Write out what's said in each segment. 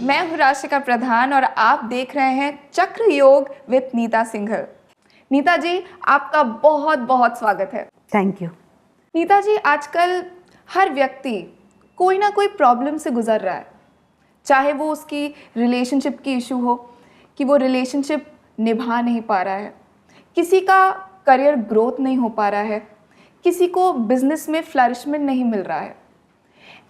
मैं हूँ राशिका प्रधान और आप देख रहे हैं चक्र योग विद नीता सिंघल। नीता जी, आपका बहुत बहुत स्वागत है। Thank you. नीता जी, आजकल हर व्यक्ति कोई ना कोई प्रॉब्लम से गुजर रहा है, चाहे वो उसकी रिलेशनशिप की इशू हो कि वो रिलेशनशिप निभा नहीं पा रहा है, किसी का करियर ग्रोथ नहीं हो पा रहा है, किसी को बिजनेस में फ्लरिशमेंट नहीं मिल रहा है।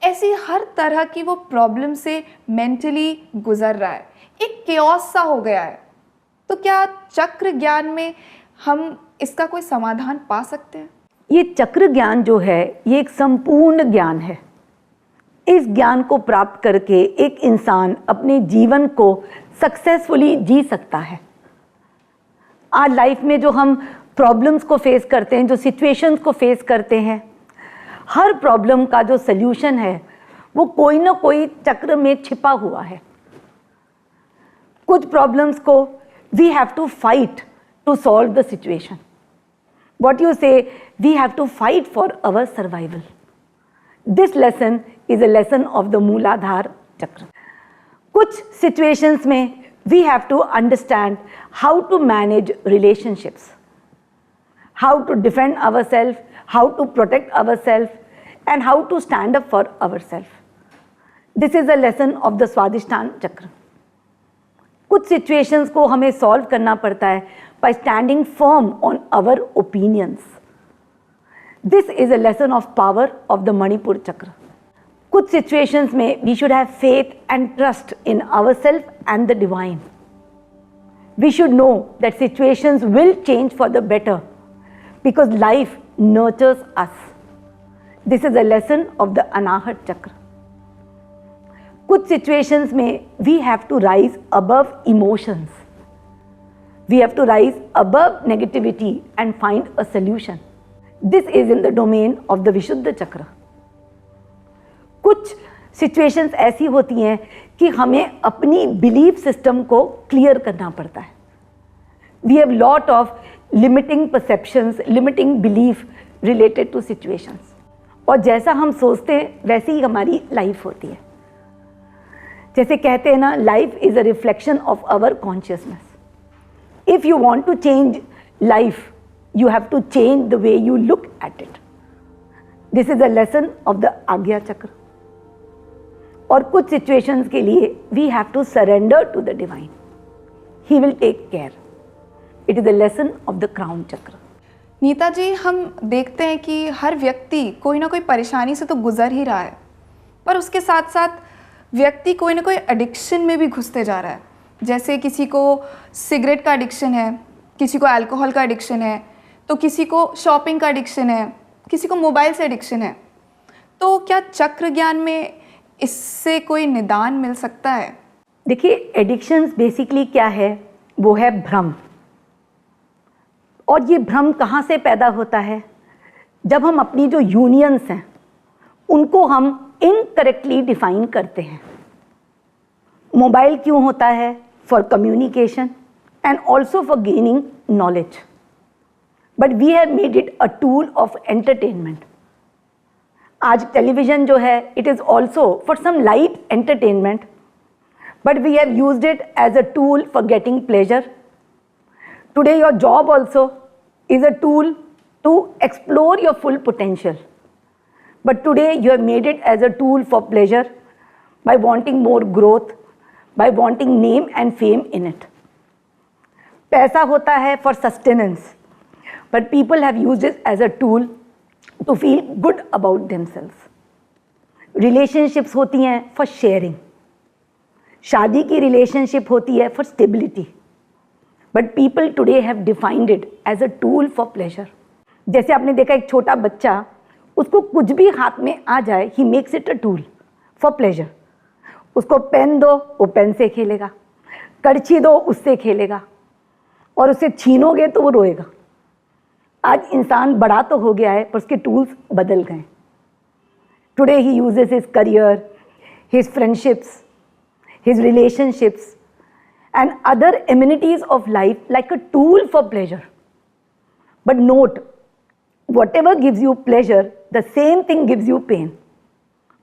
ऐसी हर तरह की वो प्रॉब्लम से मेंटली गुजर रहा है, एक केओस सा हो गया है। तो क्या चक्र ज्ञान में हम इसका कोई समाधान पा सकते हैं? ये चक्र ज्ञान जो है ये एक संपूर्ण ज्ञान है। इस ज्ञान को प्राप्त करके एक इंसान अपने जीवन को सक्सेसफुली जी सकता है। आज लाइफ में जो हम प्रॉब्लम्स को फेस करते हैं, जो सिचुएशंस को फेस करते हैं, हर प्रॉब्लम का जो सल्यूशन है वो कोई ना कोई चक्र में छिपा हुआ है। कुछ प्रॉब्लम्स को we have to fight to solve the situation. What you say, we have to fight for our survival. This lesson is a lesson of the Muladhara chakra. कुछ सिचुएशंस में we have to understand how to manage relationships, how to defend ourselves, how to protect ourselves, and how to stand up for ourselves. This is a lesson of the Swadhisthana Chakra. कुछ situations को हमें solve करना पड़ता है by standing firm on our opinions. This is a lesson of power of the Manipur Chakra. कुछ situations में we should have faith and trust in ourselves and the divine. We should know that situations will change for the better, because life nurtures us. This is a lesson of the Anahat Chakra. कुछ situations में we have to rise above emotions. We have to rise above negativity and find a solution. This is in the domain of the Vishuddha Chakra. कुछ situations ऐसी होती हैं कि हमें अपनी belief system को clear करना पड़ता है. We have lot of limiting perceptions, limiting belief related to situations. और जैसा हम सोचते हैं वैसे ही हमारी लाइफ होती है। जैसे कहते हैं ना, life is a reflection of our consciousness. If you want to change life, you have to change the way you look at it. This is a lesson of the Ajna chakra. और कुछ सिचुएशंस के लिए we have to surrender to the divine. He will take care. It is the lesson of the crown chakra. Neeta जी, हम देखते हैं कि हर व्यक्ति कोई ना कोई परेशानी से तो गुजर ही रहा है, पर उसके साथ साथ व्यक्ति कोई ना कोई एडिक्शन में भी घुसते जा रहा है। जैसे किसी को सिगरेट का एडिक्शन है, किसी को अल्कोहल का एडिक्शन है, तो किसी को शॉपिंग का एडिक्शन है, किसी को मोबाइल से एडिक्शन है। तो क्या चक्र ज्ञान में इससे कोई निदान मिल सकता है? देखिए, एडिक्शंस बेसिकली क्या है, वो है भ्रम। और ये भ्रम कहाँ से पैदा होता है? जब हम अपनी जो यूनियंस हैं उनको हम इनकरेक्टली डिफाइन करते हैं। मोबाइल क्यों होता है? For communication and also for gaining knowledge, but we have made it a tool of entertainment. आज टेलीविजन जो है, it is also for some light entertainment, but we have used it as a tool for getting pleasure. Today your job also is a tool to explore your full potential. But today you have made it as a tool for pleasure by wanting more growth, by wanting name and fame in it. पैसा होता है for sustenance, but people have used it as a tool to feel good about themselves. Relationships होती हैं for sharing. शादी की relationship होती है for stability. But people today have defined it as a tool for pleasure. जैसे आपने देखा, एक छोटा बच्चा, उसको कुछ भी हाथ में आ जाए, he makes it a tool for pleasure. उसको पेन दो, वो पेन से खेलेगा, कड़छी दो, उससे खेलेगा, और उसे छीनोगे तो वो रोएगा। आज इंसान बड़ा तो हो गया है, पर उसके टूल्स बदल गए। Today he uses his career, his friendships, his relationships, and other amenities of life like a tool for pleasure. But note, whatever gives you pleasure, the same thing gives you pain.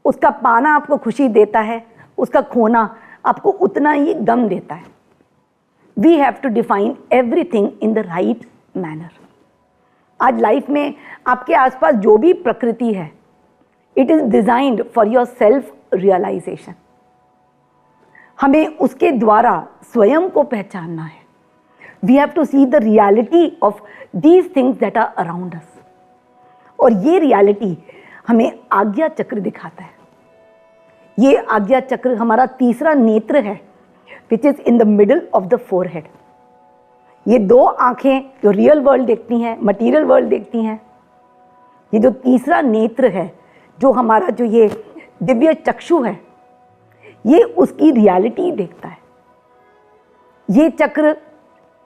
उसका पाना आपको खुशी देता है, उसका खोना आपको उतना ही गम देता है। We have to define everything in the right manner. आज लाइफ में आपके आसपास जो भी प्रकृति है, it is designed for your self realization. हमें उसके द्वारा स्वयं को पहचानना है। We have to see the reality of these things that are around us. और ये रियलिटी हमें आज्ञा चक्र दिखाता है। ये आज्ञा चक्र हमारा तीसरा नेत्र है, which is in the middle of the forehead. ये दो आंखें जो रियल वर्ल्ड देखती हैं, मटीरियल वर्ल्ड देखती हैं, ये जो तीसरा नेत्र है, जो हमारा जो ये दिव्य चक्षु है, ये उसकी रियलिटी देखता है। ये चक्र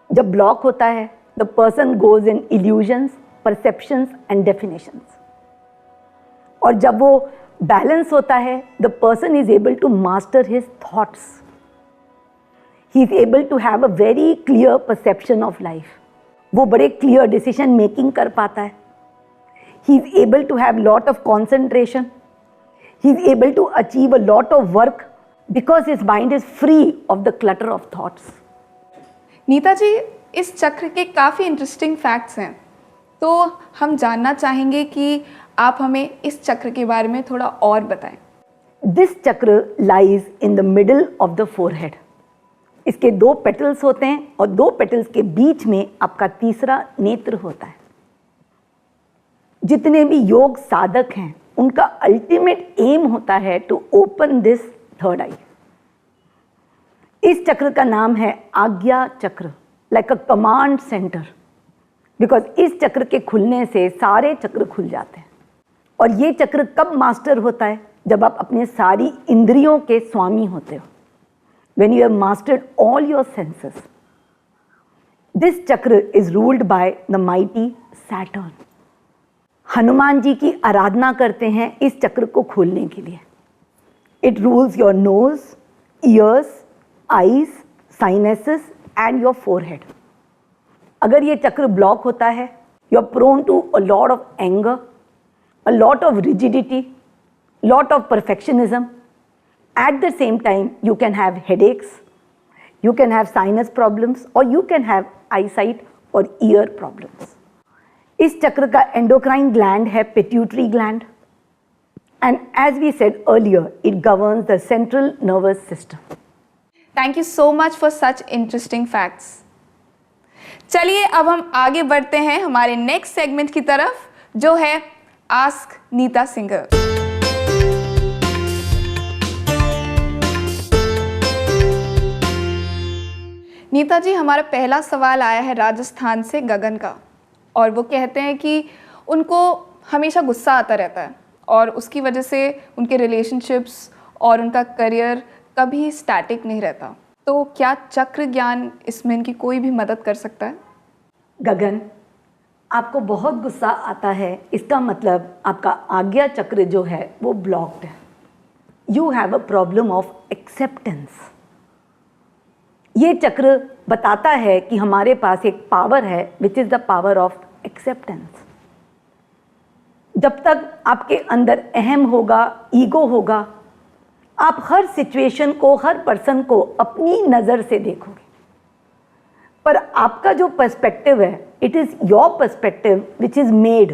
जब ब्लॉक होता है, the person goes in illusions, perceptions and definitions. और जब वो बैलेंस होता है, the person is able to master his thoughts. He is able to have a very clear perception of life. वो बड़े क्लियर डिसीजन मेकिंग कर पाता है। He is able to have lot of concentration. He is able to achieve a lot of work because his mind is free of the clutter of thoughts. Neeta ji, इस चक्र के काफ़ी interesting facts हैं, तो हम जानना चाहेंगे कि आप हमें इस चक्र के बारे में थोड़ा और बताएं। दिस चक्र lies in the middle of the forehead. इसके दो पेटल्स होते हैं और दो पेटल्स के बीच में आपका तीसरा नेत्र होता है। जितने भी योग साधक हैं, उनका अल्टीमेट एम होता है टू ओपन दिस थर्ड आई। इस चक्र का नाम है आज्ञा चक्र, like a command centre, because इस चक्र के खुलने से सारे चक्र खुल जाते हैं। और ये चक्र कब मास्टर होता है? जब आप अपने सारी इंद्रियों के स्वामी होते हो, when you have mastered all your senses. This chakra is ruled by the mighty Saturn. Hanuman ji की आराधना करते हैं इस चक्र को खोलने के लिए। It rules your nose, ears, eyes, sinuses and your forehead. अगर ये चक्र ब्लॉक होता है, you are prone to a lot of anger, a lot of rigidity, lot of perfectionism. At the same time, you can have headaches, you can have sinus problems, or you can have eyesight or ear problems. इस चक्र का endocrine gland है pituitary gland, and as we said earlier, it governs the central nervous system. Thank you so much for such interesting facts. चलिए अब हम आगे बढ़ते हैं हमारे नेक्स्ट सेगमेंट की तरफ, जो है आस्क नीता सिंगर। नीता जी, हमारा पहला सवाल आया है राजस्थान से गगन का, और वो कहते हैं कि उनको हमेशा गुस्सा आता रहता है और उसकी वजह से उनके रिलेशनशिप्स और उनका करियर कभी स्टैटिक नहीं रहता। तो क्या चक्र ज्ञान इसमें इनकी कोई भी मदद कर सकता है? गगन, आपको बहुत गुस्सा आता है, इसका मतलब आपका आज्ञा चक्र जो है वो ब्लॉक्ड है। You have a problem of acceptance. ये चक्र बताता है कि हमारे पास एक पावर है which is the power of acceptance. जब तक आपके अंदर अहम होगा, ईगो होगा, आप हर सिचुएशन को, हर पर्सन को अपनी नज़र से देखोगे। पर आपका जो पर्सपेक्टिव है, it is your perspective which is made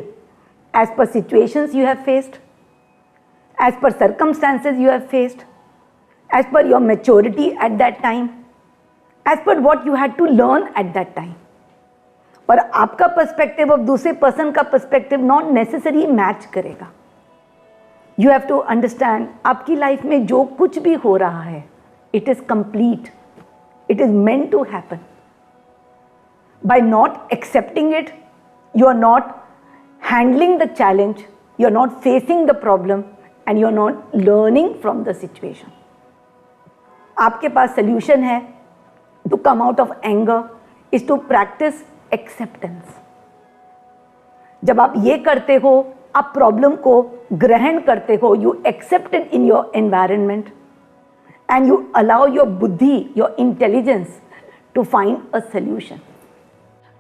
as per situations you have faced, as per circumstances you have faced, as per your maturity at that time, as per what you had to learn at that time. और आपका perspective और दूसरे person का perspective not necessary match करेगा। You have to understand, आपकी life में जो कुछ भी हो रहा है, it is complete, it is meant to happen. By not accepting it, you are not handling the challenge, you are not facing the problem and you are not learning from the situation. आपके पास solution है to come out of anger is to practice acceptance. जब आप ये करते हो, आप problem को ग्रहण करते हो, you accept it in your environment and you allow your बुद्धि, your intelligence to find a solution.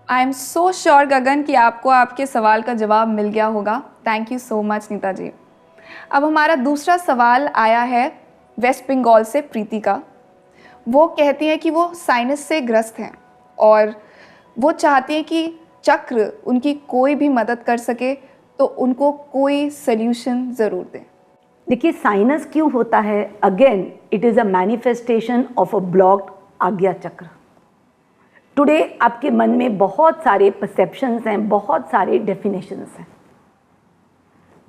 I am so sure गगन कि आपको आपके सवाल का जवाब मिल गया होगा। Thank you so much Neeta ji. अब हमारा दूसरा सवाल आया है वेस्ट बंगाल से प्रीति का, वो कहती हैं कि वो साइनस से ग्रस्त हैं और वो चाहती हैं कि चक्र उनकी कोई भी मदद कर सके तो उनको कोई सल्यूशन ज़रूर दें। देखिए, साइनस क्यों होता है? Again it is a manifestation of a blocked आज्ञा चक्र। टुडे आपके मन में बहुत सारे परसेप्शंस हैं, बहुत सारे डेफिनेशंस हैं।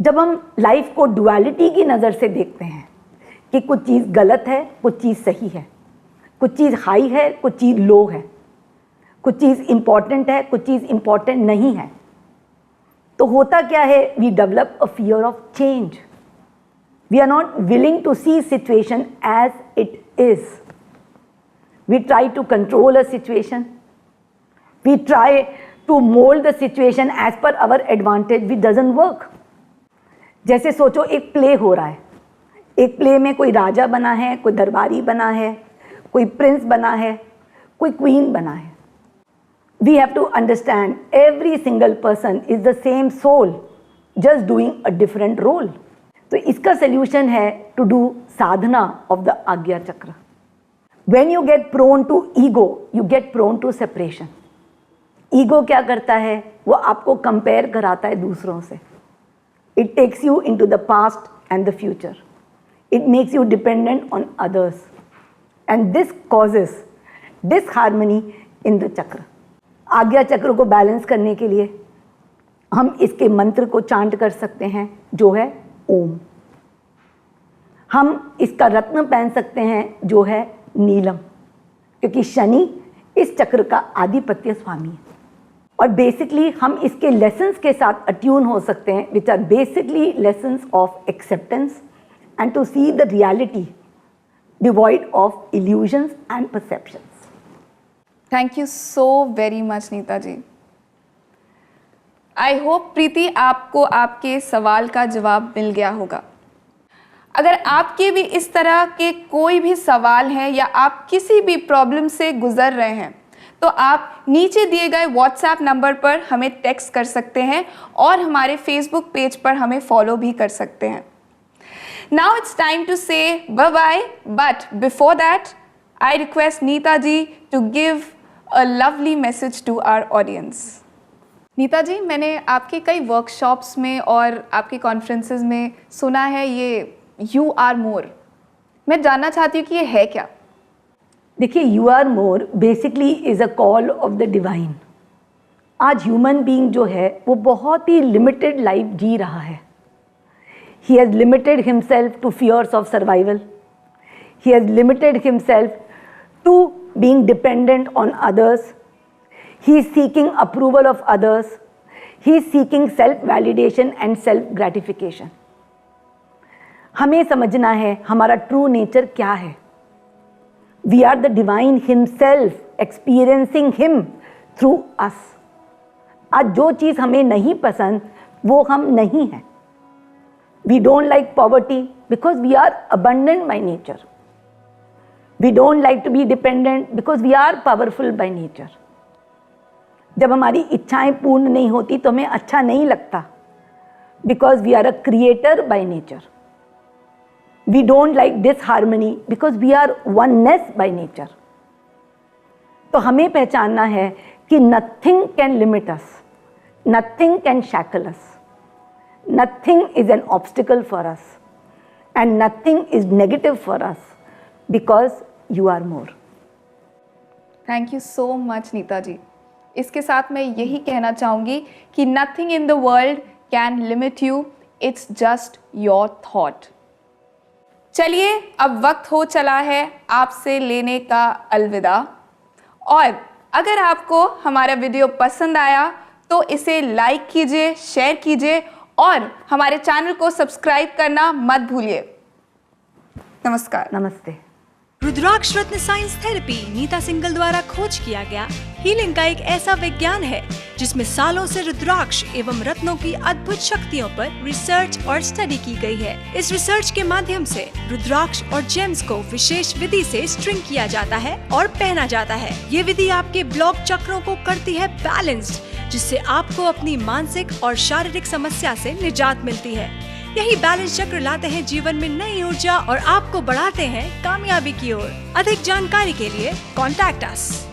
जब हम लाइफ को डुअलिटी की नज़र से देखते हैं कि कुछ चीज़ गलत है, कुछ चीज़ सही है, कुछ चीज़ हाई है, कुछ चीज़ लो है, कुछ चीज़ इम्पॉर्टेंट है, कुछ चीज़ इम्पॉर्टेंट नहीं है, तो होता क्या है? We develop a fear of change. We are not willing to see situation as it is. We try to control a situation, we try to mould the situation as per our advantage, which doesn't work. जैसे सोचो, एक play हो रहा है, एक play में कोई राजा बना है, कोई दरबारी बना है, कोई प्रिंस बना है, कोई क्वीन बना है। We have to understand every single person is the same soul, just doing a different role. तो इसका solution है to do sadhana of the Agya Chakra. When you get prone to ego, you get prone to separation. Ego क्या करता है? वो आपको compare कराता है दूसरों से. It takes you into the past and the future. It makes you dependent on others. And this causes disharmony in the chakra. आज्ञा चक्र को बैलेंस करने के लिए हम इसके मंत्र को चांट कर सकते हैं, जो है ओम। हम इसका रत्न पहन सकते हैं, जो है नीलम, क्योंकि शनि इस चक्र का आधिपत्य स्वामी है। और बेसिकली हम इसके लेसन्स के साथ अट्यून हो सकते हैं, which are basically lessons of acceptance and to see the reality devoid of illusions and perceptions. Thank you so very much Neeta ji. I hope Preeti आपको आपके सवाल का जवाब मिल गया होगा। अगर आपके भी इस तरह के कोई भी सवाल हैं या आप किसी भी प्रॉब्लम से गुजर रहे हैं तो आप नीचे दिए गए व्हाट्सएप नंबर पर हमें टेक्स्ट कर सकते हैं और हमारे फेसबुक पेज पर हमें फॉलो भी कर सकते हैं। Now it's time to say bye bye, but before that I request Neeta ji to give a lovely message to our audience. Neeta ji, मैंने आपके कई वर्कशॉप्स में और आपके कॉन्फ्रेंसेस में सुना है ये यू आर मोर। मैं जानना चाहती हूँ कि ये है क्या? देखिए, you are more basically is a call of the divine. आज ह्यूमन बीइंग जो है वो बहुत ही लिमिटेड लाइफ जी रहा है। He has limited himself to fears of survival. He has limited himself to being dependent on others. He is seeking approval of others. He is seeking self-validation and self-gratification. हमें समझना है हमारा true nature क्या है। We are the divine himself, experiencing him through us. आज जो चीज़ हमें नहीं पसंद वो हम नहीं हैं। We don't like poverty because we are abundant by nature. We don't like to be dependent because we are powerful by nature. जब हमारी इच्छाएं पूर्ण नहीं होती तो हमें अच्छा नहीं लगता, because we are a creator by nature. We don't like disharmony because we are oneness by nature. तो हमें पहचानना है कि nothing can limit us, nothing can shackle us, nothing is an obstacle for us, and nothing is negative for us because you are more. Thank you so much Neeta ji. इसके साथ मैं यही कहना चाहूँगी कि nothing in the world can limit you, it's just your thought. चलिए, अब वक्त हो चला है आपसे लेने का अलविदा। और अगर आपको हमारा वीडियो पसंद आया तो इसे लाइक कीजिए, शेयर कीजिए और हमारे चैनल को सब्सक्राइब करना मत भूलिए। नमस्कार। नमस्ते। रुद्राक्ष रत्न साइंस थेरेपी नीता सिंगल द्वारा खोज किया गया हीलिंग का एक ऐसा विज्ञान है जिसमें सालों से रुद्राक्ष एवं रत्नों की अद्भुत शक्तियों पर रिसर्च और स्टडी की गई है। इस रिसर्च के माध्यम से रुद्राक्ष और जेम्स को विशेष विधि से स्ट्रिंग किया जाता है और पहना जाता है। ये विधि आपके ब्लॉक चक्रों को करती है बैलेंस्ड, जिससे आपको अपनी मानसिक और शारीरिक समस्या से निजात मिलती है। यही बैलेंस चक्र लाते हैं जीवन में नई ऊर्जा और आपको बढ़ाते हैं कामयाबी की ओर। अधिक जानकारी के लिए कॉन्टैक्ट अस।